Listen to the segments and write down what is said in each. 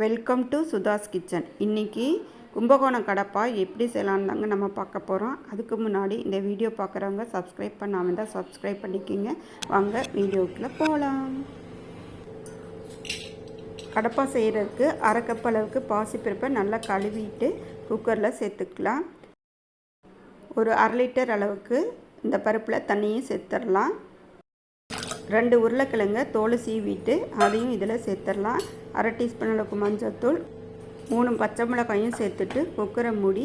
Welcome to Sudha's kitchen. இன்றைக்கி கும்பகோணம் கடப்பா எப்படி செய்யலான்னு தாங்க நம்ம பார்க்க போகிறோம். அதுக்கு முன்னாடி இந்த வீடியோ பார்க்குறவங்க சப்ஸ்கிரைப் பண்ணாமல் இருந்தால் சப்ஸ்கிரைப் பண்ணிக்கிங்க. வாங்க வீடியோக்குள்ளே போகலாம். கடப்பா செய்கிறதுக்கு அரை கப் அளவுக்கு பாசிப்பருப்பை நல்லா கழுவிட்டு குக்கரில் சேர்த்துக்கலாம். ஒரு அரை லிட்டர் அளவுக்கு இந்த பருப்பில் தண்ணியும் சேர்த்துடலாம். 2 உருளைக்கிழங்க தோலை சீவிட்டு அதையும் இதில் சேர்த்துடலாம். அரை டீஸ்பூன் அளவுக்கு மஞ்சள்தூள், 3 பச்சை மிளகாயும் சேர்த்துட்டு குக்கரை மூடி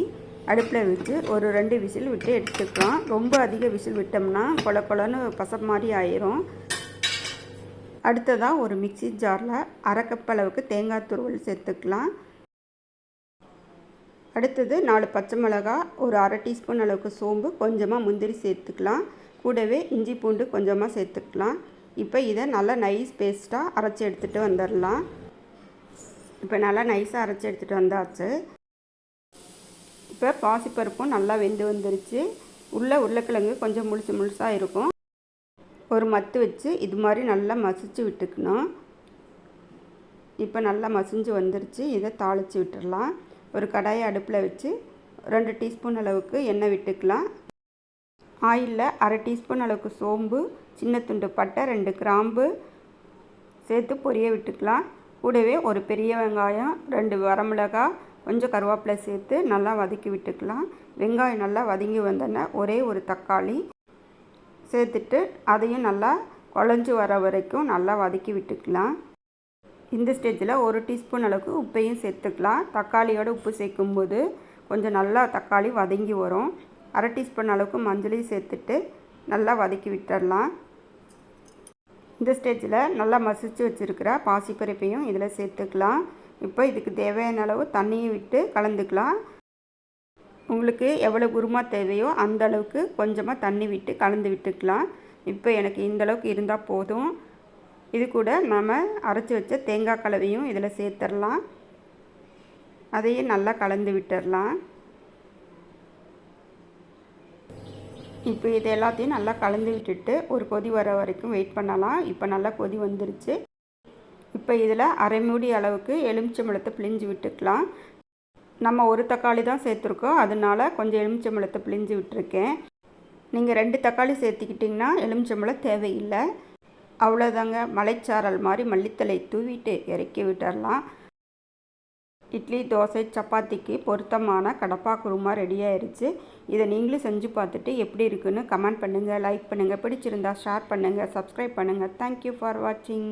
அடுப்பில் வச்சு ஒரு 2 விசில் விட்டு எடுத்துக்கலாம். ரொம்ப அதிக விசில் விட்டோம்னா கொல கொலன்னு பசை மாதிரி ஆயிரும். அடுத்ததாக ஒரு மிக்சி ஜாரில் அரை கப் அளவுக்கு தேங்காய் துருவல் சேர்த்துக்கலாம். அடுத்தது 4 பச்சை மிளகாய், ஒரு அரை டீஸ்பூன் அளவுக்கு சோம்பு, கொஞ்சமாக முந்திரி சேர்த்துக்கலாம். கூடவே இஞ்சி பூண்டு கொஞ்சமாக சேர்த்துக்கலாம். இப்போ இதை நல்லா நைஸ் பேஸ்ட்டாக அரைச்சி எடுத்துகிட்டு வந்துடலாம். இப்போ நல்லா நைஸாக அரைச்சி எடுத்துகிட்டு வந்தாச்சு. இப்போ பாசிப்பருப்பும் நல்லா வெந்து வந்துருச்சு. உருளைக்கிழங்கு கொஞ்சம் முழுசாக இருக்கும். ஒரு மத்து வச்சு இது மாதிரி நல்லா மசிச்சு விட்டுக்கணும். இப்போ நல்லா மசிஞ்சு வந்துருச்சு. இதை தாளித்து விட்டுடலாம். ஒரு கடாயை அடுப்பில் வச்சு 2 டீஸ்பூன் அளவுக்கு எண்ணெய் விட்டுக்கலாம். ஆயிலில் அரை டீஸ்பூன் அளவுக்கு சோம்பு, சின்ன துண்டு பட்டை, 2 கிராம்பு சேர்த்து பொரிய விட்டுக்கலாம். கூடவே ஒரு பெரிய வெங்காயம், 2 வரமிளகாய், கொஞ்சம் கருவேப்பிலை சேர்த்து நல்லா வதக்கி விட்டுக்கலாம். வெங்காயம் நல்லா வதங்கி வந்தோடனே ஒரே ஒரு தக்காளி சேர்த்துட்டு அதையும் நல்லா குழஞ்சி வர வரைக்கும் நல்லா வதக்கி விட்டுக்கலாம். இந்த ஸ்டேஜில் 1 டீஸ்பூன் அளவுக்கு உப்பையும் சேர்த்துக்கலாம். தக்காளியோட உப்பு சேர்க்கும்போது கொஞ்சம் நல்லா தக்காளி வதங்கி வரும். அரை டீஸ்பூன் அளவுக்கு மஞ்சளையும் சேர்த்துட்டு நல்லா வதக்கி விட்டுடலாம். இந்த ஸ்டேஜில் நல்லா மசிச்சு வச்சுருக்கிற பாசிப்பருப்பையும் இதில் சேர்த்துக்கலாம். இப்போ இதுக்கு தேவையான அளவு தண்ணியும் விட்டு கலந்துக்கலாம். உங்களுக்கு எவ்வளோ குருமா தேவையோ அந்த அளவுக்கு கொஞ்சமாக தண்ணி விட்டு கலந்து விட்டுக்கலாம். இப்போ எனக்கு இந்த அளவுக்கு இருந்தால் போதும். இது கூட நம்ம அரைச்சி வச்ச தேங்காய் கலவையும் இதில் சேர்த்துடலாம். அதையும் நல்லா கலந்து விட்டுடலாம். இப்போ இது எல்லாத்தையும் நல்லா கலந்து விட்டுட்டு ஒரு கொதி வர வரைக்கும் வெயிட் பண்ணலாம். இப்போ நல்லா கொதி வந்துருச்சு. இப்போ இதில் அரை மூடி அளவுக்கு எலுமிச்சம்பழத்தை பிழிஞ்சு விட்டுக்கலாம். நம்ம ஒரு தக்காளி தான் சேர்த்துருக்கோம், அதனால கொஞ்சம் எலுமிச்சம்பழத்தை பிழிஞ்சு விட்டுருக்கேன். நீங்கள் 2 தக்காளி சேர்த்துக்கிட்டிங்கன்னா எலுமிச்சம்பழம் தேவையில்லை. அவ்வளோதாங்க, மலைச்சாரல் மாதிரி மல்லித்தலை தூவிட்டு இறக்கி விட்டுடலாம். இட்லி, தோசை, சப்பாத்திக்கு பொருத்தமான கடப்பா குருமா ரெடி ஆயிடுச்சு. இதை நீங்களும் செஞ்சு பார்த்துட்டு எப்படி இருக்குன்னு கமெண்ட் பண்ணுங்கள், லைக் பண்ணுங்கள், பிடிச்சிருந்தா ஷேர் பண்ணுங்கள், சப்ஸ்கிரைப் பண்ணுங்கள். தேங்க்யூ ஃபார் வாட்சிங்.